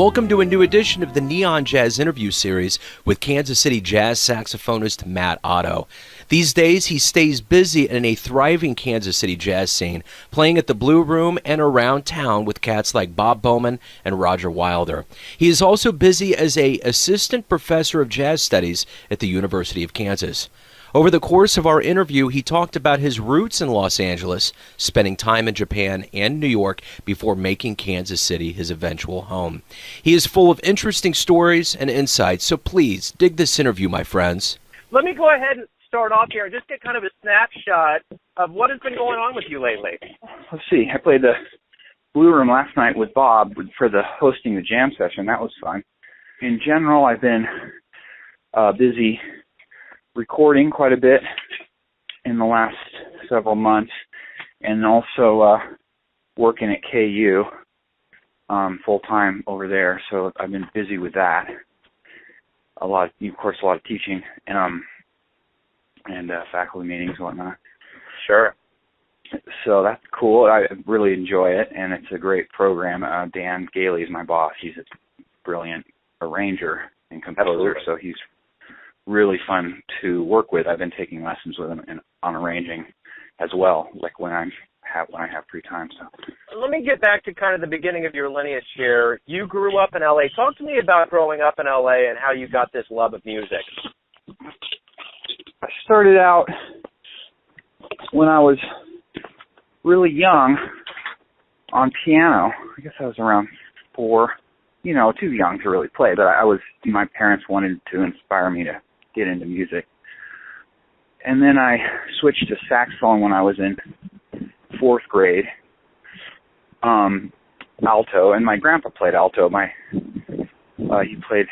Welcome to a new edition of the Neon Jazz interview series with Kansas City jazz saxophonist Matt Otto. These days, he stays busy in a thriving Kansas City jazz scene, playing at the Blue Room and around town with cats like Bob Bowman and Roger Wilder. He is also busy as an assistant professor of jazz studies at the University of Kansas. Over the course of our interview, he talked about his roots in Los Angeles, spending time in Japan and New York before making Kansas City his eventual home. He is full of interesting stories and insights, so please dig this interview, my friends. Let me go ahead and start off here and just get kind of a snapshot of what has been going on with you lately. Let's see. I played the Blue Room last night with Bob for the hosting the jam session. That was fun. In general, I've been busy recording quite a bit in the last several months, and also working at KU full-time over there, so I've been busy with that. A lot of teaching and faculty meetings and whatnot. Sure. So that's cool. I really enjoy it, and it's a great program. Dan Gailey is my boss. He's a brilliant arranger and composer, so he's really fun to work with. I've been taking lessons with him on arranging as well, like when I have free time. So let me get back to kind of the beginning of your lineage here. You grew up in L.A. Talk to me about growing up in L.A. and how you got this love of music. I started out when I was really young on piano. I guess I was around 4, too young to really play, but my parents wanted to inspire me to get into music. And then I switched to saxophone when I was in 4th grade, alto, and my grandpa played alto. He played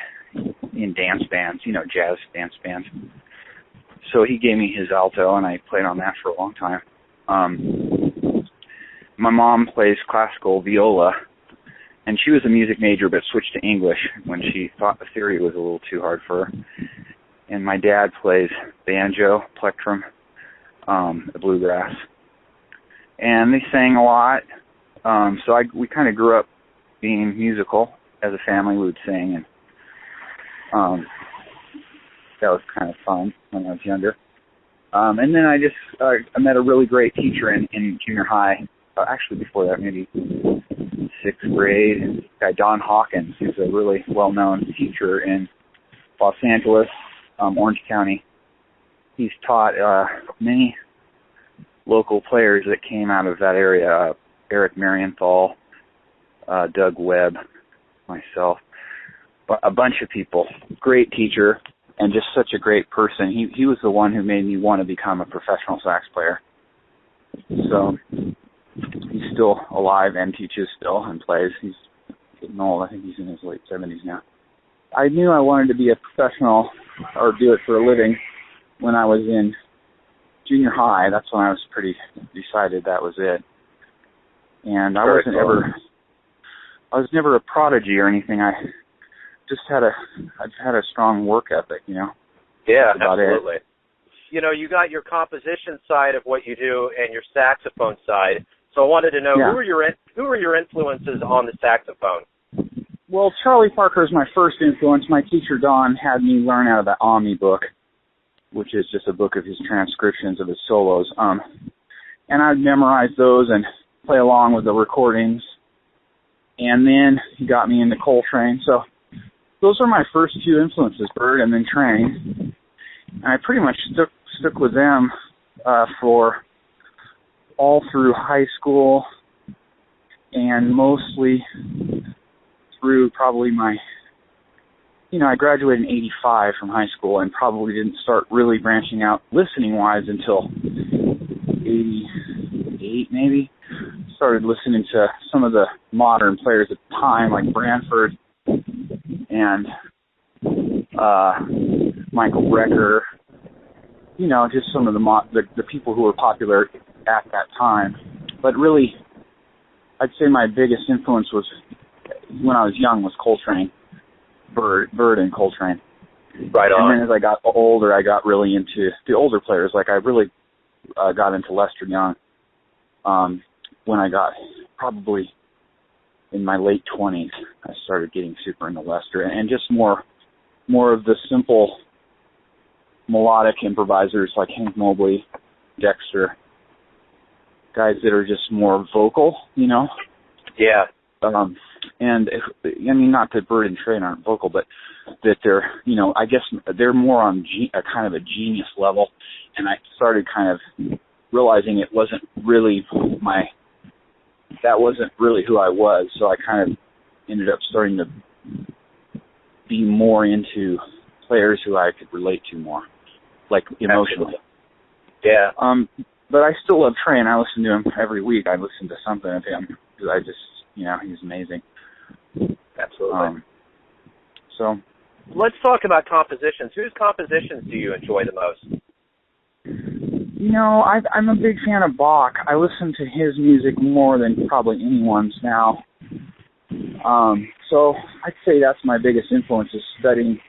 in dance bands, jazz dance bands. So he gave me his alto, and I played on that for a long time. My mom plays classical viola, and she was a music major but switched to English when she thought the theory was a little too hard for her. And my dad plays banjo, plectrum, the bluegrass. And they sang a lot. We kind of grew up being musical as a family. We would sing, and that was kind of fun when I was younger. And then I met a really great teacher in junior high. Actually, before that, maybe 6th grade. Guy Don Hawkins, who's a really well-known teacher in Los Angeles, Orange County. He's taught many local players that came out of that area, Eric Marienthal, Doug Webb, myself, a bunch of people. Great teacher and just such a great person. He was the one who made me want to become a professional sax player. So he's still alive and teaches still and plays. He's getting old. I think he's in his late 70s now. I knew I wanted to be a professional or do it for a living when I was in junior high. That's when I was pretty decided that was it. And I was never a prodigy or anything. I just had a strong work ethic, Yeah, that's about absolutely. It. You got your composition side of what you do and your saxophone side. So I wanted to know, who are your influences on the saxophone? Well, Charlie Parker is my first influence. My teacher, Don, had me learn out of the Omni book, which is just a book of his transcriptions of his solos. And I'd memorize those and play along with the recordings. And then he got me into Coltrane. So those are my first 2 influences, Bird and then Train. And I pretty much stuck with them for all through high school and mostly through probably I graduated in 85 from high school and probably didn't start really branching out listening-wise until 88 maybe. Started listening to some of the modern players at the time, like Branford and Michael Brecker, just some of the people who were popular at that time. But really, I'd say my biggest influence was, when I was young, was Coltrane, Bird and Coltrane. Right on. And then as I got older, I got really into the older players. Like I really got into Lester Young when I got probably in my late 20s, I started getting super into Lester, and just more of the simple melodic improvisers like Hank Mobley, Dexter, guys that are just more vocal, you know? Yeah. And I mean, not that Bird and Trey aren't vocal, but that they're, you know, I guess they're more on a kind of a genius level. And I started kind of realizing it wasn't really that wasn't really who I was. So I kind of ended up starting to be more into players who I could relate to more, like emotionally. Yeah. But I still love Trey, and I listen to him every week. I listen to something of him because I just, you know, he's amazing. Absolutely. So let's talk about compositions. Whose compositions do you enjoy the most? You know, I'm a big fan of Bach. I listen to his music more than probably anyone's now. So I'd say that's my biggest influence, is studying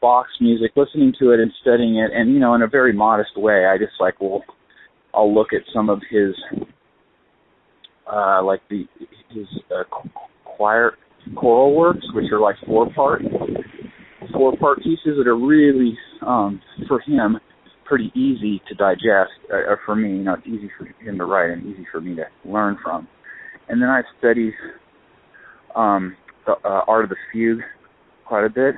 Bach's music, listening to it and studying it, and, you know, in a very modest way. I just like, well, I'll look at some of his, choral works, which are like four-part pieces that are really, for him, pretty easy to digest, or for me, you know, it's easy for him to write and easy for me to learn from. And then I studied the Art of the Fugue quite a bit,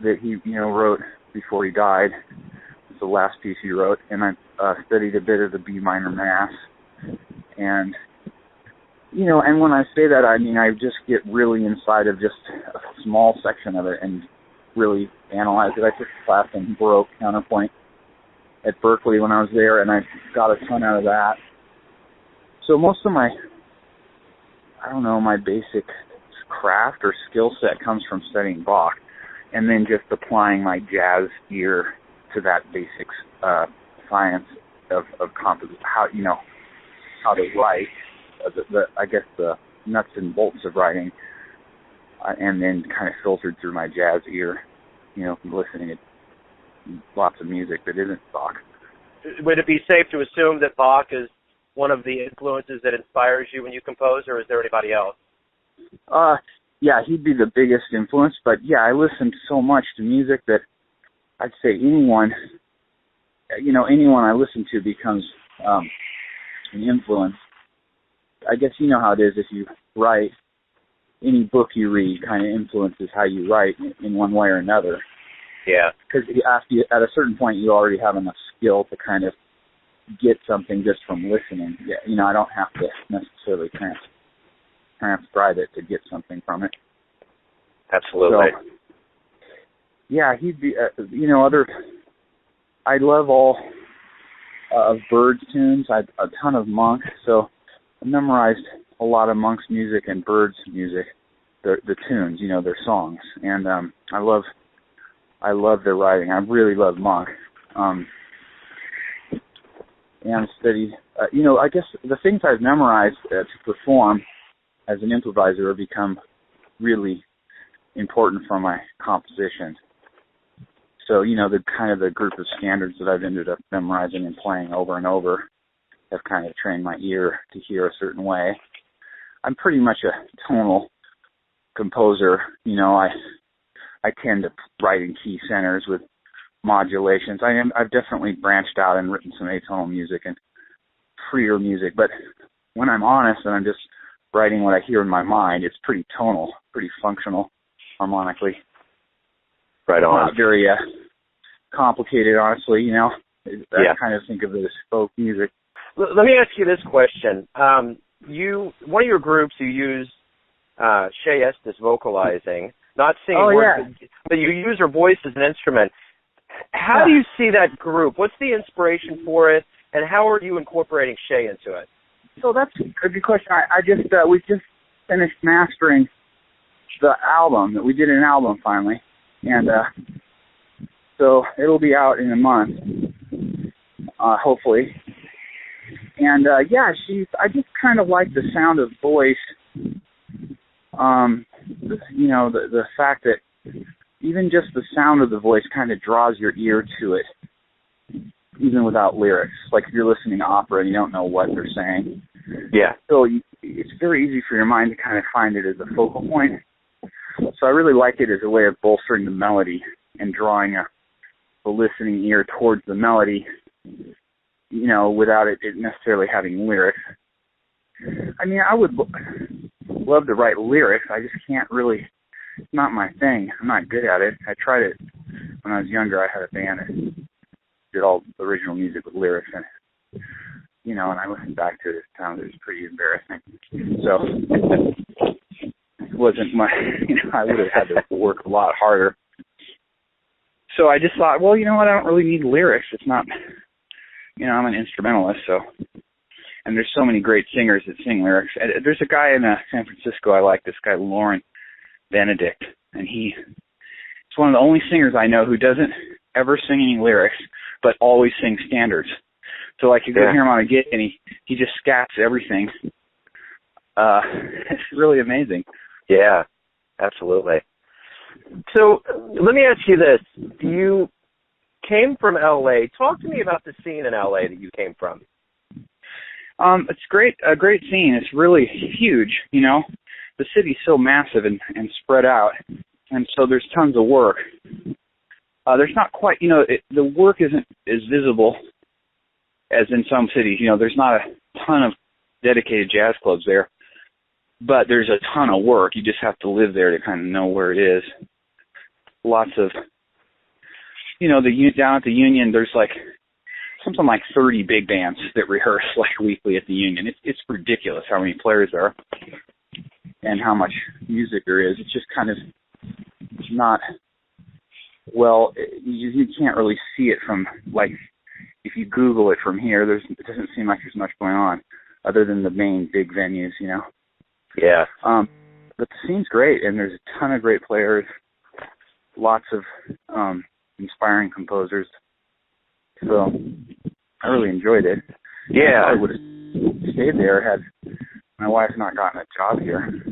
that he, you know, wrote before he died. It's the last piece he wrote. And I studied a bit of the B minor Mass. And, you know, and when I say that, I mean, I just get really inside of just a small section of it and really analyze it. I took a class in Baroque counterpoint at Berkeley when I was there, and I got a ton out of that. So most of my basic craft or skill set comes from studying Bach, and then just applying my jazz ear to that basic science of composition, how to write, I guess the nuts and bolts of writing, and then kind of filtered through my jazz ear, you know, listening to lots of music that isn't Bach. Would it be safe to assume that Bach is one of the influences that inspires you when you compose, or is there anybody else? Yeah, he'd be the biggest influence, but yeah, I listened so much to music that I'd say anyone I listen to becomes an influence. I guess you know how it is if you write, any book you read kind of influences how you write in one way or another. Yeah. Because at a certain point, you already have enough skill to kind of get something just from listening. Yeah, you know, I don't have to necessarily transcribe it to get something from it. Absolutely. So, yeah, he'd be, I love all of Bird's tunes. A ton of Monk, so I memorized a lot of Monk's music and Bird's music, the tunes, you know, their songs, and I love their writing. I really love Monk. And studied, I guess the things I've memorized to perform as an improviser have become really important for my composition. So, you know, the kind of the group of standards that I've ended up memorizing and playing over and over have kind of trained my ear to hear a certain way. I'm pretty much a tonal composer. You know, I tend to write in key centers with modulations. I've definitely branched out and written some atonal music and freer music, but when I'm honest and I'm just writing what I hear in my mind, it's pretty tonal, pretty functional harmonically. Right on. Not very complicated, honestly, you know. I kind of think of it as folk music. Let me ask you this question. One of your groups, you use Shea Estes vocalizing, not singing words, but you use her voice as an instrument. How do you see that group? What's the inspiration for it, and how are you incorporating Shea into it? So that's a good question. We just finished mastering the album. We did an album finally, and so it'll be out in a month, hopefully. And I just kind of like the sound of voice. You know, the fact that even just the sound of the voice kind of draws your ear to it, even without lyrics. Like if you're listening to opera and you don't know what they're saying, Yeah. So it's very easy for your mind to kind of find it as a focal point. So I really like it as a way of bolstering the melody and drawing the listening ear towards the melody, without it necessarily having lyrics. I mean, I would love to write lyrics. I just can't really. It's not my thing. I'm not good at it. I tried it when I was younger. I had a band and did all the original music with lyrics, and and I listened back to it. It was pretty embarrassing. So it wasn't my. I would have had to work a lot harder. So I just thought, well, you know what? I don't really need lyrics. It's not. I'm an instrumentalist, so. And there's so many great singers that sing lyrics. And there's a guy in San Francisco I like, this guy Lauren Benedict, and he's one of the only singers I know who doesn't ever sing any lyrics, but always sings standards. So like you go hear him on a gig, and he just scats everything. It's really amazing. Yeah, absolutely. So let me ask you this: you came from L.A. Talk to me about the scene in L.A. that you came from. It's a great scene. It's really huge, The city's so massive and spread out, and so there's tons of work. There's not quite, the work isn't as visible as in some cities. There's not a ton of dedicated jazz clubs there, but there's a ton of work. You just have to live there to kind of know where it is. Lots of, down at the Union, there's something like 30 big bands that rehearse weekly at the Union. It's ridiculous how many players there are and how much music there is. It's just kind of not, you can't really see it from, if you Google it from here, it doesn't seem like there's much going on other than the main big venues, Yeah. But the scene's great, and there's a ton of great players, lots of inspiring composers. So I really enjoyed it. Yeah. I would have stayed there had my wife not gotten a job here.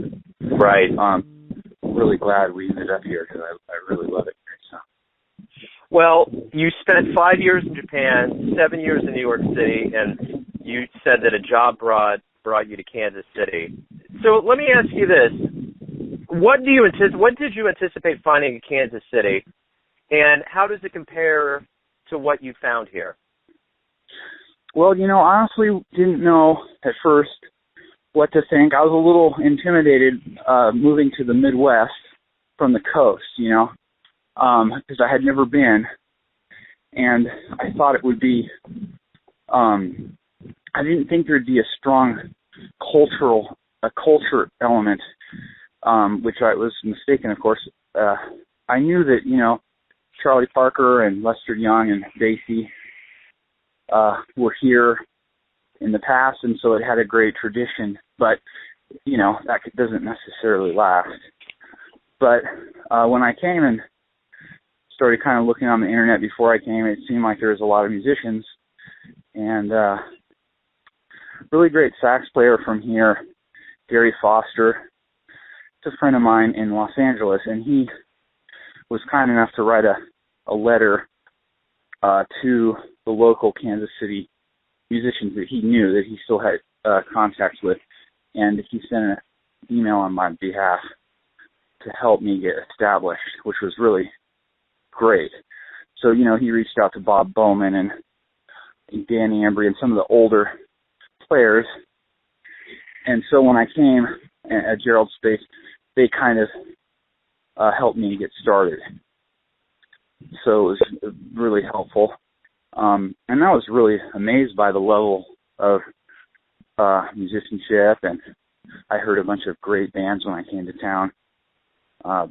Right. Really glad we ended up here because I really love it here. So. Well, you spent 5 years in Japan, 7 years in New York City, and you said that a job brought you to Kansas City. So let me ask you this: what did you anticipate finding in Kansas City, and how does it compare to what you found here? Well, I honestly didn't know at first what to think. I was a little intimidated moving to the Midwest from the coast, because I had never been, and I thought it would be. I didn't think there'd be a strong culture element, which I was mistaken, of course. I knew that Charlie Parker and Lester Young and Basie were here in the past, and so it had a great tradition, but that doesn't necessarily last. But when I came and started kind of looking on the internet before I came, it seemed like there was a lot of musicians, and really great sax player from here, Gary Foster. It's a friend of mine in Los Angeles, and he was kind enough to write a letter to the local Kansas City musicians that he knew, that he still had contacts with, and he sent an email on my behalf to help me get established, which was really great. So, he reached out to Bob Bowman and Dan Ambry and some of the older players. And so when I came at Gerald Space, they kind of helped me get started. So it was really helpful. And I was really amazed by the level of musicianship, and I heard a bunch of great bands when I came to town.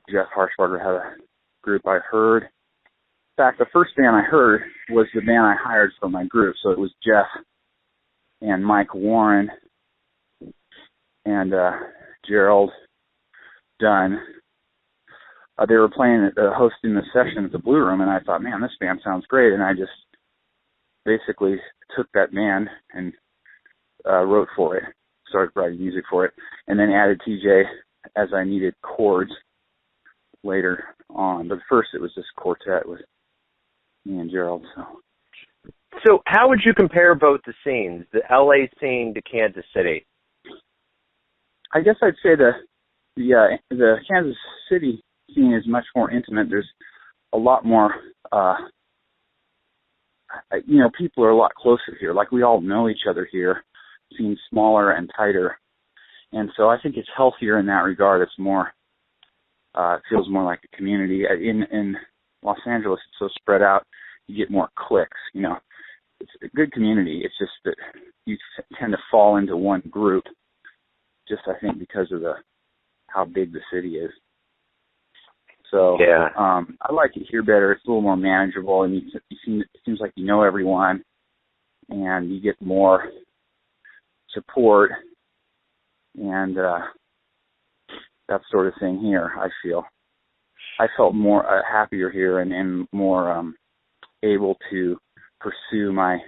Jeff Harshbarger had a group I heard. In fact, the first band I heard was the band I hired for my group, so it was Jeff and Mike Warren and Gerald Dunn. They were playing, hosting the session at the Blue Room, and I thought, man, this band sounds great. And I just basically took that band and wrote for it, started writing music for it, and then added TJ as I needed chords later on. But first it was this quartet with me and Gerald. So So how would you compare both the scenes, the LA scene to Kansas City? I guess I'd say the Kansas City scene is much more intimate. There's a lot more, people are a lot closer here. Like, we all know each other here. It seems smaller and tighter. And so I think it's healthier in that regard. It's more, it feels more like a community. In Los Angeles, it's so spread out, you get more cliques, It's a good community. It's just that you tend to fall into one group, just I think because of how big the city is. So yeah. I like it here better. It's a little more manageable, and it seems like you know everyone, and you get more support, and that sort of thing here. I felt more happier here and more able to pursue my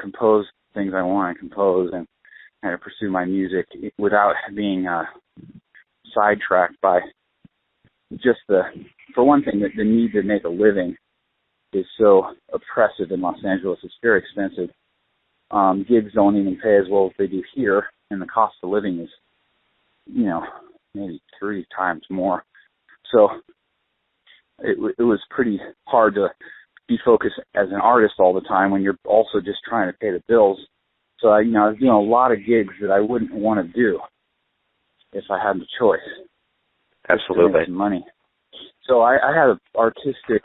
compose things I want to compose and kind of pursue my music without being sidetracked by just for one thing, the need to make a living is so oppressive in Los Angeles. It's very expensive. Gigs don't even pay as well as they do here, and the cost of living is, maybe 3 times more. So it was pretty hard to be focused as an artist all the time when you're also just trying to pay the bills. So I was doing a lot of gigs that I wouldn't want to do if I had the choice. Absolutely. To make some money. So I had artistic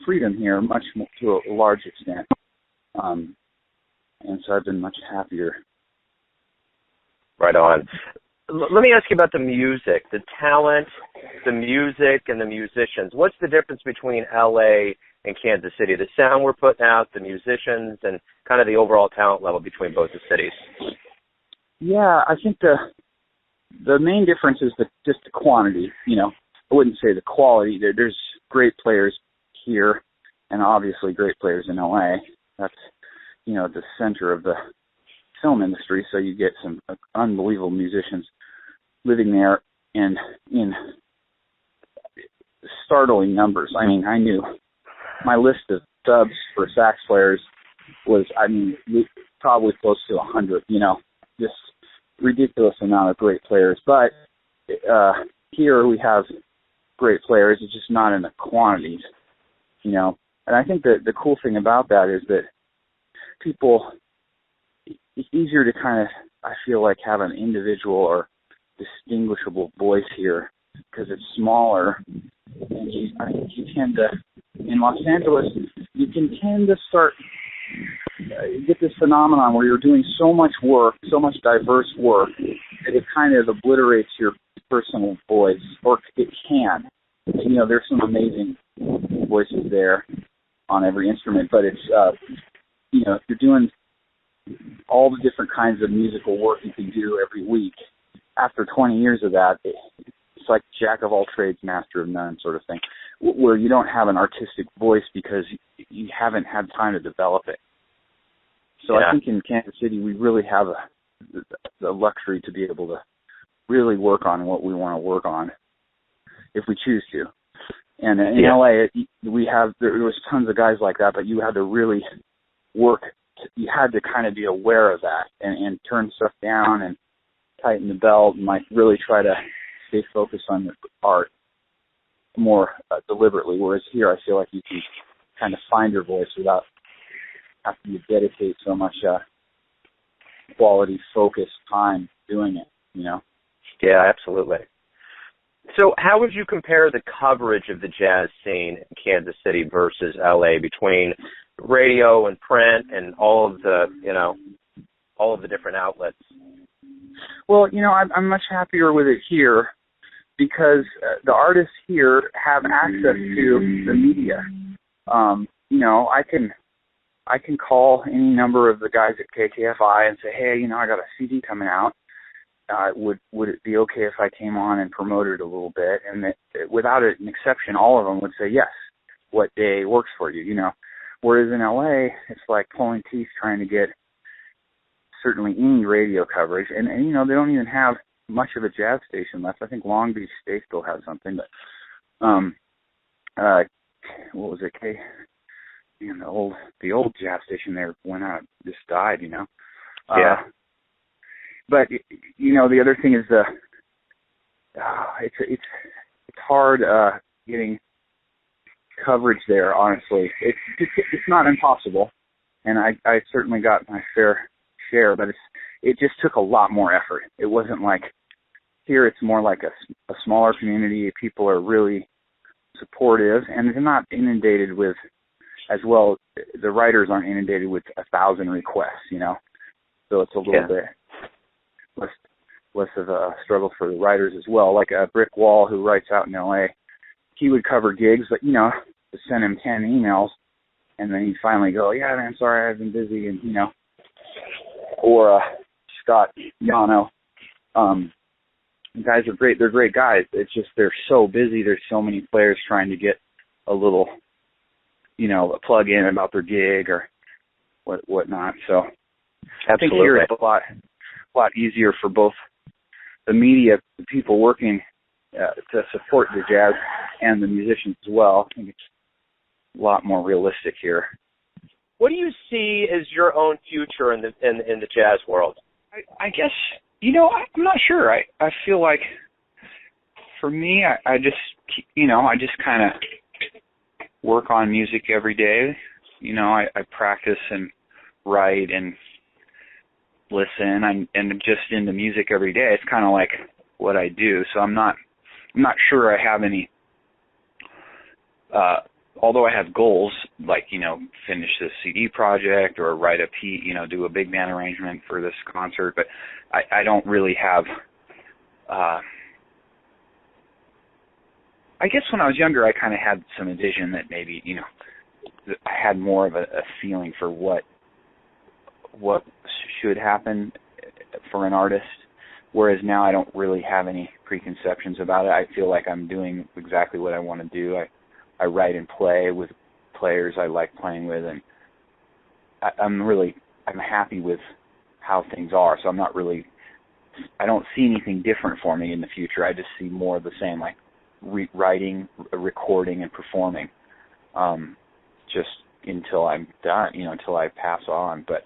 freedom here, much more, to a large extent, and so I've been much happier. Right on. Let me ask you about the music, the talent, the music, and the musicians. What's the difference between L.A. and Kansas City? The sound we're putting out, the musicians, and kind of the overall talent level between both the cities. Yeah, I think the main difference is just the quantity. I wouldn't say the quality. There's great players here, and obviously great players in L.A. That's the center of the film industry. So you get some unbelievable musicians living there and in startling numbers. I mean, I knew my list of subs for sax players was, probably close to 100. Just ridiculous amount of great players. But here we have great players. It's just not in the quantities, And I think that the cool thing about that is that it's easier to kind of, I feel like, have an individual or distinguishable voice here because it's smaller. And I think you tend to, in Los Angeles, you can tend to start, get this phenomenon where you're doing so much work, so much diverse work, that it kind of obliterates your personal voice, or it can. There's some amazing voices there on every instrument, but it's, if you're doing all the different kinds of musical work you can do every week, after 20 years of that, it's like jack of all trades, master of none sort of thing, where you don't have an artistic voice because you haven't had time to develop it. So yeah. I think in Kansas City, we really have the luxury to be able to really work on what we want to work on if we choose to. And in LA, there was tons of guys like that, but you had to really work. You had to kind of be aware of that and turn stuff down and tighten the belt and really try to stay focused on the art more deliberately. Whereas here, I feel like you can kind of find your voice without having to dedicate so much quality, focused time doing it. Yeah, absolutely. So how would you compare the coverage of the jazz scene in Kansas City versus LA between radio and print and all of the different outlets? Well, I'm much happier with it here because the artists here have access to the media. I can call any number of the guys at KKFI and say, hey, I got a CD coming out. Would it be okay if I came on and promoted it a little bit? And without an exception, all of them would say yes. What day works for you? Whereas in LA, it's like pulling teeth trying to get certainly any radio coverage, and they don't even have much of a jazz station left. I think Long Beach State still has something, but what was it? man, the old jazz station there went out, just died, Yeah. But the other thing is it's hard getting coverage there. Honestly, it's not impossible, and I certainly got my fair share, but it just took a lot more effort. It wasn't like here. It's more like a smaller community. People are really supportive, and they're not inundated with, as well. The writers aren't inundated with 1,000 requests, So it's a little bit less of a struggle for the writers as well. Like Brick Wall, who writes out in LA, he would cover gigs, but to send him 10 emails, and then he'd finally go, "Yeah, man, sorry, I've been busy," and or Scott Yano. Guys are great. They're great guys. It's just they're so busy. There's so many players trying to get a little, a plug in about their gig or whatnot. So Absolutely. I think here it's a lot easier for both the media, the people working to support the jazz, and the musicians as well. I think it's a lot more realistic here. What do you see as your own future in the jazz world? I guess, I'm not sure. I feel like for me, I just kind of work on music every day. I practice and write and listen. I'm just into music every day. It's kind of like what I do. So I'm not sure I have any, although I have goals like, finish this CD project or write a piece, do a big band arrangement for this concert, but I don't really have, I guess when I was younger, I kind of had some vision that maybe, I had more of a feeling for what should happen for an artist, whereas now I don't really have any preconceptions about it. I feel like I'm doing exactly what I want to do. I write and play with players I like playing with, and I'm happy with how things are. So I don't see anything different for me in the future. I just see more of the same, like writing, recording, and performing, just until I'm done, until I pass on. But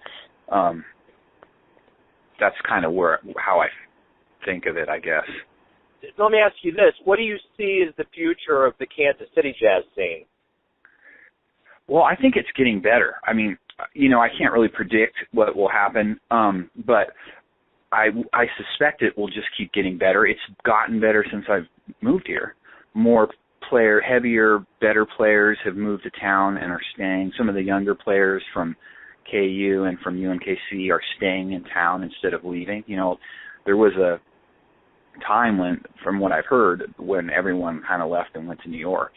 that's kind of how I think of it, I guess. Let me ask you this. What do you see as the future of the Kansas City jazz scene? Well, I think it's getting better. I mean, I can't really predict what will happen, but I suspect it will just keep getting better. It's gotten better since I've moved here. More heavier, better players have moved to town and are staying. Some of the younger players from KU and from UMKC are staying in town instead of leaving. There was a time when, from what I've heard, when everyone kind of left and went to New York,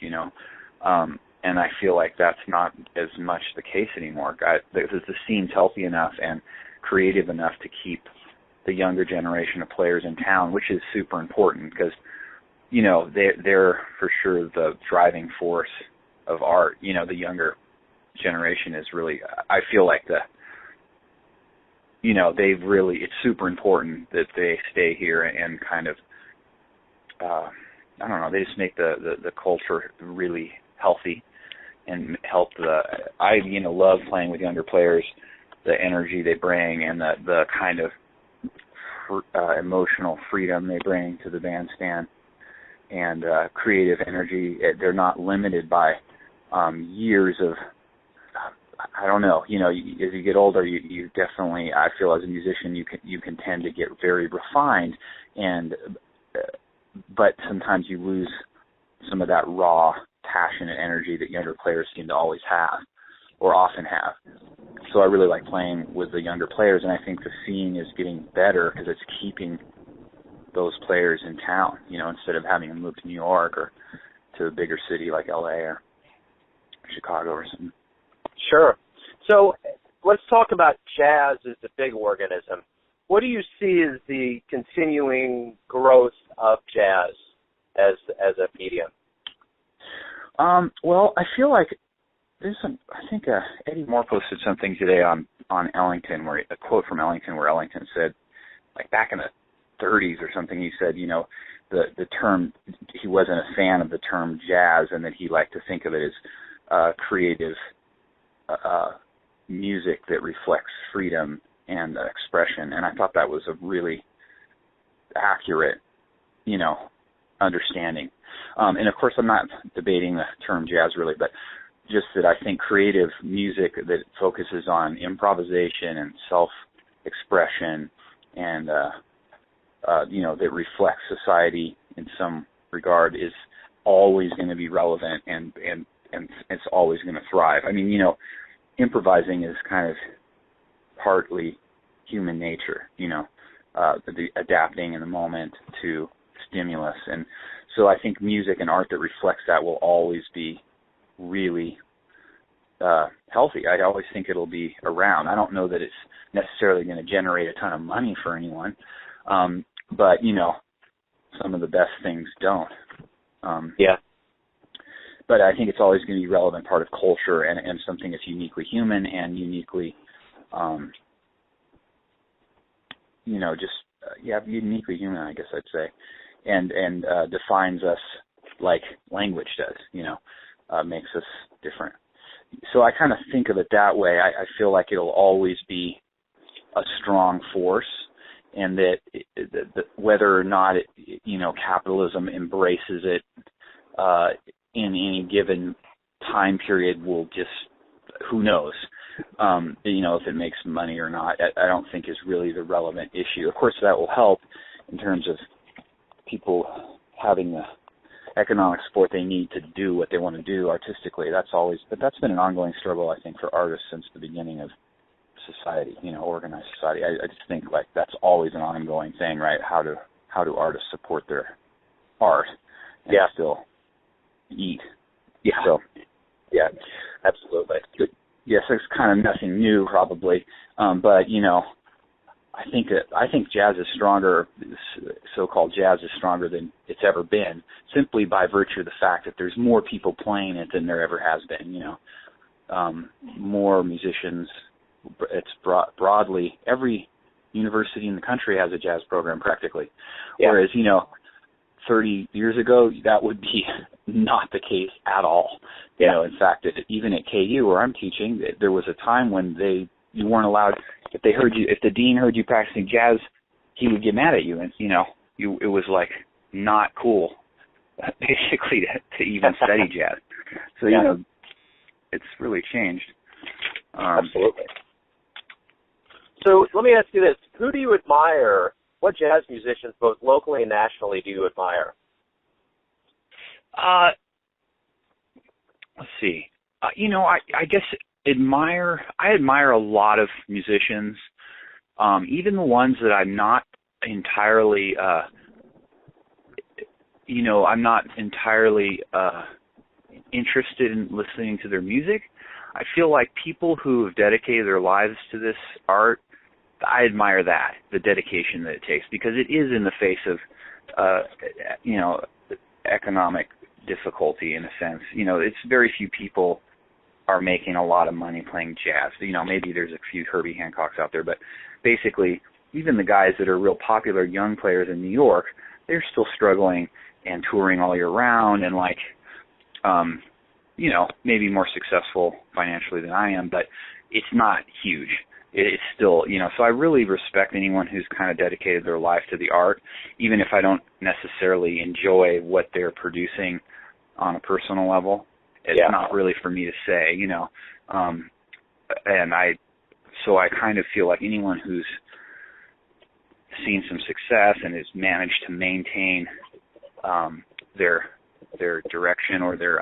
and I feel like that's not as much the case anymore. The scene's healthy enough and creative enough to keep the younger generation of players in town, which is super important because, they're for sure the driving force of art. The younger generation is really, I feel like it's super important that they stay here and kind of, I don't know, they just make the culture really healthy and help I love playing with younger players, the energy they bring and the kind of emotional freedom they bring to the bandstand and creative energy. They're not limited by years of, I don't know, as you get older, you definitely, I feel as a musician, you can tend to get very refined, but sometimes you lose some of that raw, passionate energy that younger players seem to always have, or often have. So I really like playing with the younger players, and I think the scene is getting better because it's keeping those players in town, instead of having them move to New York or to a bigger city like LA or Chicago or something. Sure. So let's talk about jazz as a big organism. What do you see as the continuing growth of jazz as a medium? Well, I feel like I think Eddie Moore posted something today on Ellington, a quote from Ellington where Ellington said, like back in the 30s or something, he said, the term, he wasn't a fan of the term jazz and that he liked to think of it as creative music that reflects freedom and expression, and I thought that was a really accurate, understanding. And of course, I'm not debating the term jazz really, but just that I think creative music that focuses on improvisation and self-expression and, that reflects society in some regard is always going to be relevant and it's always going to thrive. I mean, improvising is kind of partly human nature, the adapting in the moment to stimulus. And so I think music and art that reflects that will always be really healthy. I always think it'll be around. I don't know that it's necessarily going to generate a ton of money for anyone, but, some of the best things don't. But I think it's always going to be a relevant part of culture and something that's uniquely human and uniquely, uniquely human, I guess I'd say, and defines us like language does, makes us different. So I kind of think of it that way. I feel like it'll always be a strong force, and that whether or not capitalism embraces it in any given time period will just, who knows, if it makes money or not, I don't think is really the relevant issue. Of course, that will help in terms of people having the economic support they need to do what they want to do artistically. But that's been an ongoing struggle, I think, for artists since the beginning of society, organized society. I just think like that's always an ongoing thing, right? How do artists support their art and still eat? Yeah. So, yeah, absolutely. Yes, it's kind of nothing new, probably, but I think jazz is stronger. So-called jazz is stronger than it's ever been, simply by virtue of the fact that there's more people playing it than there ever has been. More musicians. It's broadly, every university in the country has a jazz program practically. Yeah. Whereas, 30 years ago, that would be not the case at all. In fact, even at KU where I'm teaching, there was a time when you weren't allowed, if the dean heard you practicing jazz, he would get mad at you. And, it was like not cool, basically, to even study jazz. So, it's really changed. Absolutely. So let me ask you this. Who do you admire? What jazz musicians, both locally and nationally, do you admire? Let's see. I guess I admire a lot of musicians, even the ones that I'm not entirely, interested in listening to their music. I feel like people who have dedicated their lives to this art, I admire that, the dedication that it takes, because it is in the face of, economic difficulty in a sense. It's very few people are making a lot of money playing jazz. Maybe there's a few Herbie Hancocks out there, but basically, even the guys that are real popular young players in New York, they're still struggling and touring all year round and maybe more successful financially than I am, but it's not huge. It's still, so I really respect anyone who's kind of dedicated their life to the art, even if I don't necessarily enjoy what they're producing on a personal level. It's not really for me to say, and I kind of feel like anyone who's seen some success and has managed to maintain their direction or their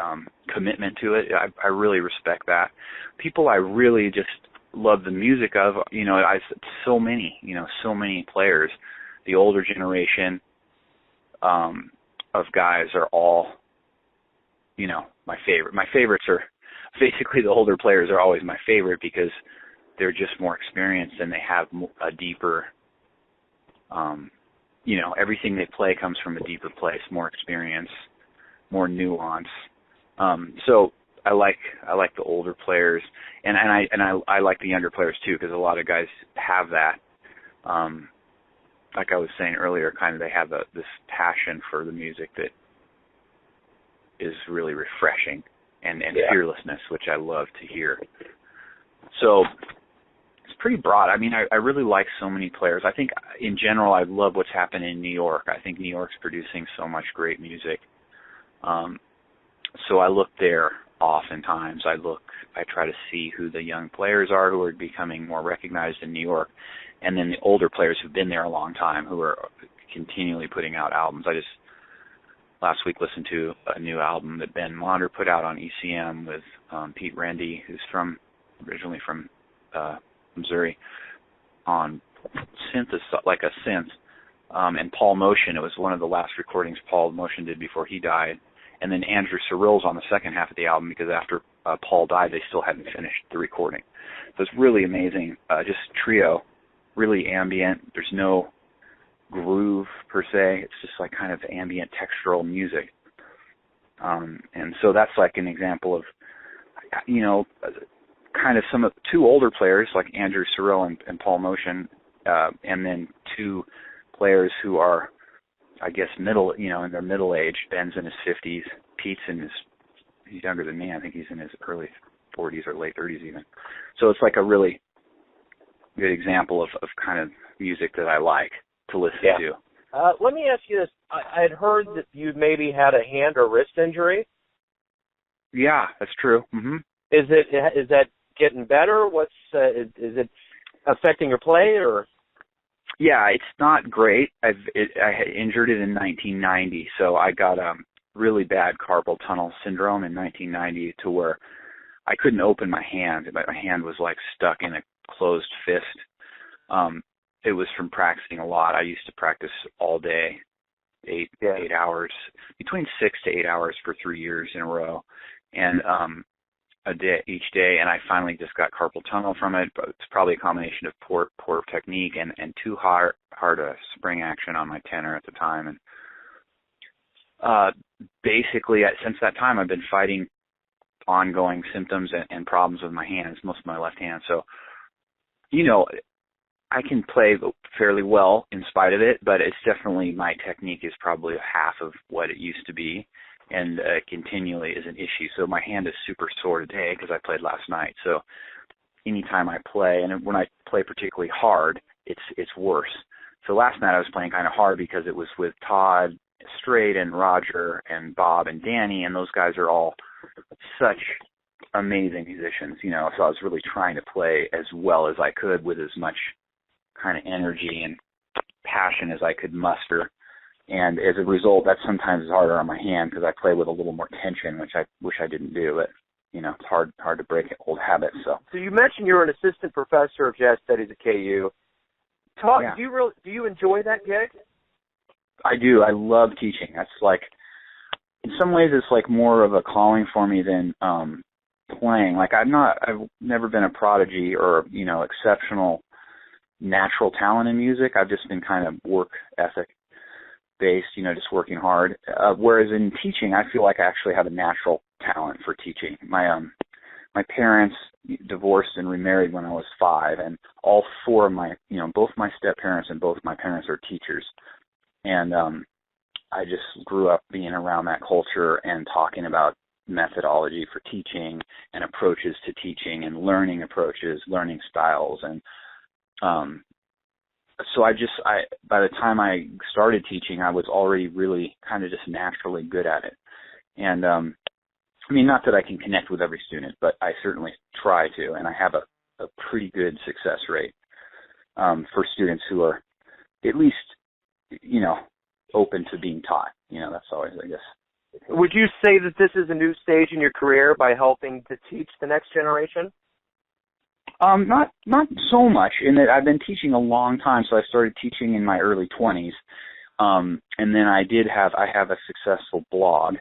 commitment to it, I really respect that. People I really just love the music of, so many players. The older generation of guys are all, my favorite. My favorites are basically the older players are always my favorite because they're just more experienced and they have a deeper, everything they play comes from a deeper place, more experience, more nuance. So I like the older players, and I like the younger players too, because a lot of guys have that. Like I was saying earlier, kind of they have this passion for the music that is really refreshing and fearlessness, which I love to hear. So it's pretty broad. I mean, I really like so many players. I think in general I love what's happening in New York. I think New York's producing so much great music. So I look there oftentimes. I try to see who the young players are who are becoming more recognized in New York, and then the older players who've been there a long time who are continually putting out albums. I just last week listened to a new album that Ben Monder put out on ECM with Pete Rendy, who's originally from Missouri, on synth, like a synth, and Paul Motion. It was one of the last recordings Paul Motion did before he died. And then Andrew Cyrill's on the second half of the album because after Paul died, they still hadn't finished the recording. So it's really amazing. Just trio, really ambient. There's no groove per se. It's just like kind of ambient textural music. And so that's like an example of, kind of two older players like Andrew Cyrill and Paul Motion, and then two players who are, I guess, in their middle age. Ben's in his 50s. Pete's he's younger than me. I think he's in his early 40s or late 30s even. So it's like a really good example of kind of music that I like to listen to. Let me ask you this. I had heard that you maybe had a hand or wrist injury. Yeah, that's true. Mm-hmm. Is that getting better? Is it affecting your play or? Yeah, it's not great. I had injured it in 1990, so I got really bad carpal tunnel syndrome in 1990 to where I couldn't open my hand. My hand was like stuck in a closed fist. It was from practicing a lot. I used to practice all day, 8 hours, between 6 to 8 hours for 3 years in a row, and each day, and I finally just got carpal tunnel from it. But it's probably a combination of poor technique and too hard a spring action on my tenor at the time. And basically, since that time, I've been fighting ongoing symptoms and problems with my hands, most of my left hand. So, I can play fairly well in spite of it, but it's definitely, my technique is probably half of what it used to be, and continually is an issue. So my hand is super sore today because I played last night. So anytime I play, and when I play particularly hard, it's worse. So last night I was playing kind of hard because it was with Todd Strait and Roger and Bob and Danny, and those guys are all such amazing musicians, so I was really trying to play as well as I could with as much kind of energy and passion as I could muster. And as a result, that sometimes is harder on my hand because I play with a little more tension, which I wish I didn't do. But it's hard to break old habits. So you mentioned you're an assistant professor of jazz studies at KU. Do you enjoy that gig? I do. I love teaching. That's like, in some ways, it's like more of a calling for me than playing. Like I've never been a prodigy or exceptional natural talent in music. I've just been kind of work ethic based, just working hard. Whereas in teaching, I feel like I actually have a natural talent for teaching. My parents divorced and remarried when I was 5, and all 4 of my, both my step parents and both my parents are teachers. And I just grew up being around that culture and talking about methodology for teaching and approaches to teaching and learning approaches, learning styles. And so by the time I started teaching, I was already really kind of just naturally good at it. And not that I can connect with every student, but I certainly try to, and I have a pretty good success rate for students who are at least, open to being taught. That's always, I guess. Would you say that this is a new stage in your career by helping to teach the next generation? Not so much, in that I've been teaching a long time. So I started teaching in my early 20s, and then I have a successful blog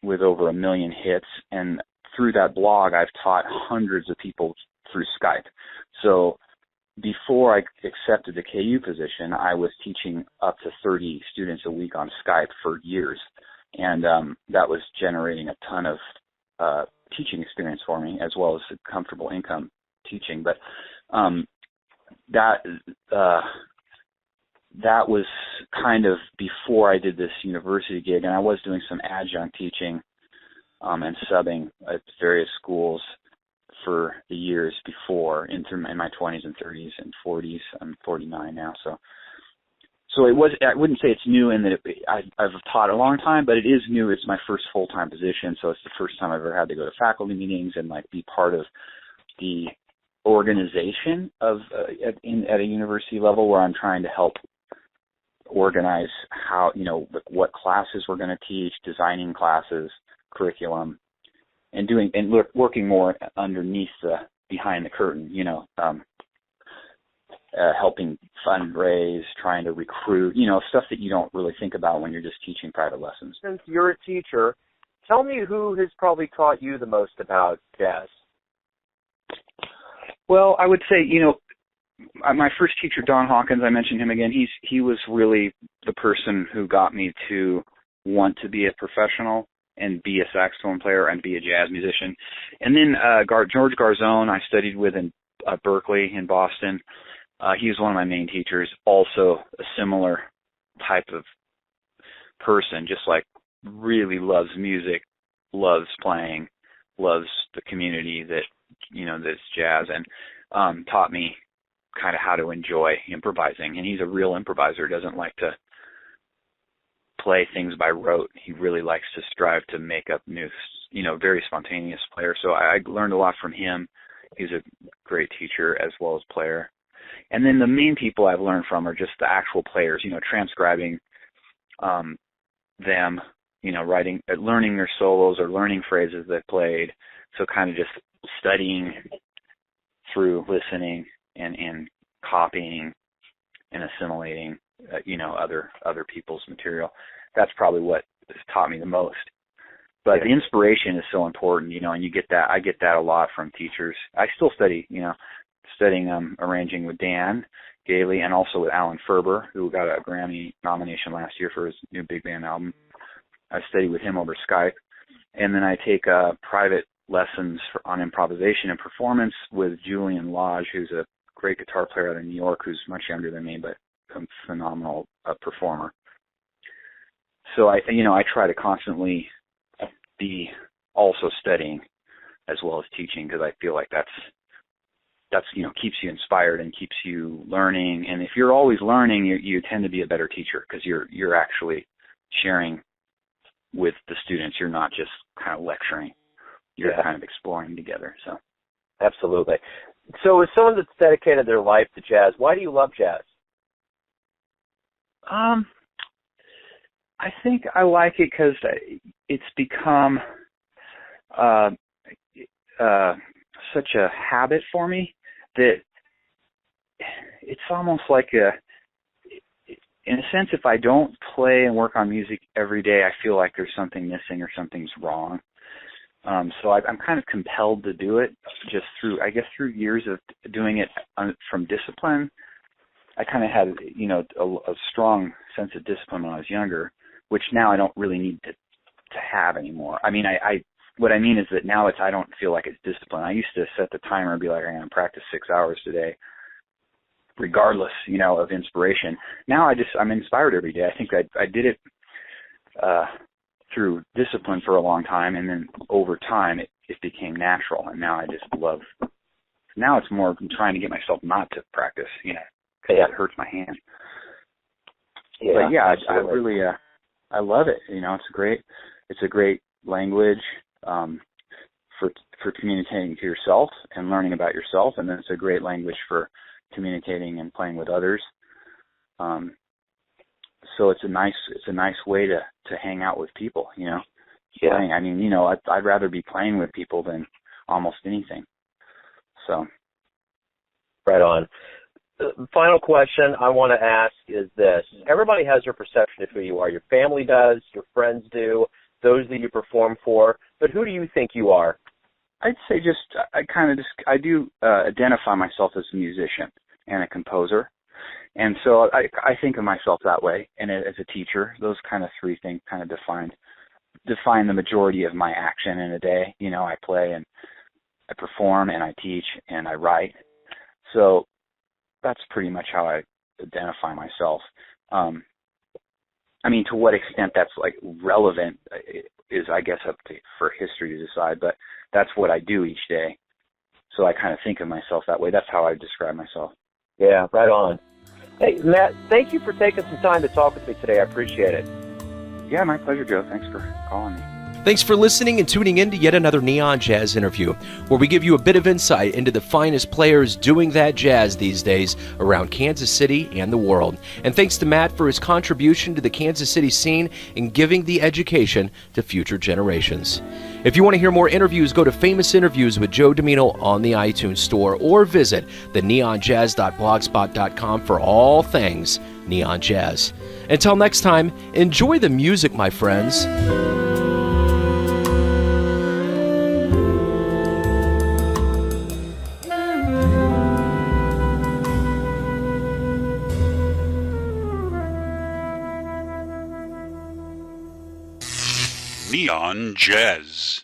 with over 1 million hits, and through that blog, I've taught hundreds of people through Skype. So before I accepted the KU position, I was teaching up to 30 students a week on Skype for years, and that was generating a ton of teaching experience for me, as well as a comfortable income teaching. But that was kind of before I did this university gig, and I was doing some adjunct teaching and subbing at various schools for the years before, in my 20s and 30s and 40s. I'm 49 now, so it was. I wouldn't say it's new in that I've taught a long time, but it is new. It's my first full-time position, so it's the first time I've ever had to go to faculty meetings and like be part of the organization of at a university level, where I'm trying to help organize how, what classes we're going to teach, designing classes, curriculum, and working more underneath behind the curtain, helping fundraise, trying to recruit, stuff that you don't really think about when you're just teaching private lessons. Since you're a teacher, tell me who has probably taught you the most about jazz. Well, I would say, my first teacher, Don Hawkins, I mentioned him again. He was really the person who got me to want to be a professional and be a saxophone player and be a jazz musician. And then George Garzone, I studied with in Berkeley in Boston. He was one of my main teachers, also a similar type of person, just like really loves music, loves playing, loves the community that's jazz, and taught me kind of how to enjoy improvising. And he's a real improviser, doesn't like to play things by rote. He really likes to strive to make up new, very spontaneous player. So I learned a lot from him. He's a great teacher as well as player. And then the main people I've learned from are just the actual players, transcribing them, learning their solos or learning phrases they played. So kind of just studying through listening and copying and assimilating, other people's material. That's probably what has taught me the most. But the inspiration is so important, and you get that. I get that a lot from teachers. I still study, studying arranging with Dan Gailey and also with Alan Ferber, who got a Grammy nomination last year for his new big band album. I study with him over Skype. And then I take private lessons on improvisation and performance with Julian Lodge, who's a great guitar player out of New York, who's much younger than me, but a phenomenal performer. So I try to constantly be also studying as well as teaching, because I feel like that's keeps you inspired and keeps you learning. And if you're always learning, you tend to be a better teacher, because you're actually sharing with the students. You're not just kind of lecturing. You're kind of exploring together. So, absolutely. So, as someone that's dedicated their life to jazz, why do you love jazz? I think I like it because it's become such a habit for me that it's almost like in a sense, if I don't play and work on music every day, I feel like there's something missing or something's wrong. So I'm kind of compelled to do it just through years of doing it from discipline. I kind of had, a strong sense of discipline when I was younger, which now I don't really need to have anymore. I mean, what I mean is that now I don't feel like it's discipline. I used to set the timer and be like, I'm going to practice 6 hours today, regardless, of inspiration. Now I'm inspired every day. I think I did it through discipline for a long time, and then over time it became natural, and now I just love. Now it's more trying to get myself not to practice, because it hurts my hand. Yeah, but I really I love it. It's a great language for communicating to yourself and learning about yourself, and then it's a great language for communicating and playing with others. So it's a nice way to hang out with people, Playing. I mean, I'd rather be playing with people than almost anything. So. Right on. The final question I want to ask is this. Everybody has their perception of who you are. Your family does, your friends do, those that you perform for. But who do you think you are? I'd say I do identify myself as a musician and a composer. And so I think of myself that way. And as a teacher, those kind of three things kind of define the majority of my action in a day. I play and I perform and I teach and I write. So that's pretty much how I identify myself. I mean, to what extent that's like relevant is, I guess, up for history to decide, but that's what I do each day. So I kind of think of myself that way. That's how I describe myself. Yeah, right on. Hey, Matt, thank you for taking some time to talk with me today. I appreciate it. Yeah, my pleasure, Joe. Thanks for calling me. Thanks for listening and tuning in to yet another Neon Jazz interview, where we give you a bit of insight into the finest players doing that jazz these days around Kansas City and the world. And thanks to Matt for his contribution to the Kansas City scene and giving the education to future generations. If you want to hear more interviews, go to Famous Interviews with Joe Dimino on the iTunes Store or visit the neonjazz.blogspot.com for all things Neon Jazz. Until next time, enjoy the music, my friends. Neon Jazz.